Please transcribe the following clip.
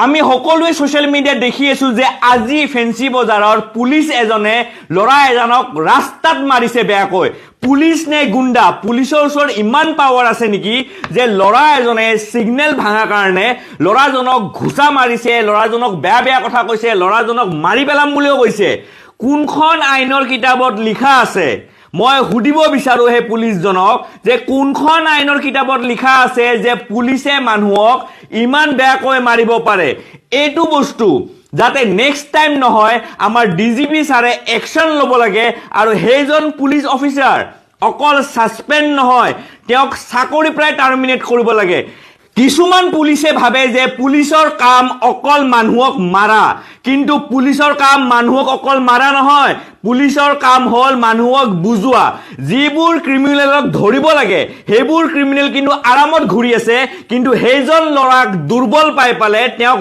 আমি সকলোৱে সোশ্যাল মিডিয়াত দেখি আছো যে আজি ফেন্সি বজাৰৰ পুলিচ এজনে লৰা এজনক ৰাস্তাত মাৰিছে বেয়াকৈ পুলিচ নে গুণ্ডা পুলিচৰ ওচৰত ইমান পাৱাৰ আছে নেকি যে লৰা এজনে সিগনেল ভাঙা কাৰণে লৰাজনক ঘুষা মাৰিছে লৰাজনক বেয়া কথা কৈছে লৰাজনক মাৰি পেলাম বুলিও কৈছে কোনখন আইনৰ কিতাপত লিখা আছে মই হুদিব বিচাৰো হে পুলিচজনক যে কোনখন আইনৰ কিতাপত লিখা আছে যে পুলিচে মানুহক ইমান বেয়াকৈ মাৰিব পাৰে এটো বস্তু যাতে নেক্সট টাইম নহয় আমাৰ ডিজিপি সাৰে একশন লব লাগে আৰু হেজন পুলিচ অফিচাৰ অকল সাসপেন্ড নহয় তেওঁক চাকৰি প্ৰায় টাৰ্মিনেট কৰিব লাগে কিছুমান পুলিচে ভাবে যে পুলিচৰ কাম অকল মানুহক মাৰা কিন্তু পুলিচৰ কাম মানুহক অকল মাৰা নহয় পুলিচৰ কাম হল মানুহক বুজোৱা যিবোৰ ক্ৰিমিনেলক ধৰিব লাগে হেবোৰ ক্ৰিমিনেল কিন্তু আৰামত ঘূৰি আছে কিন্তু হেজন লৰাক দুৰ্বল পাই পালে তেওঁ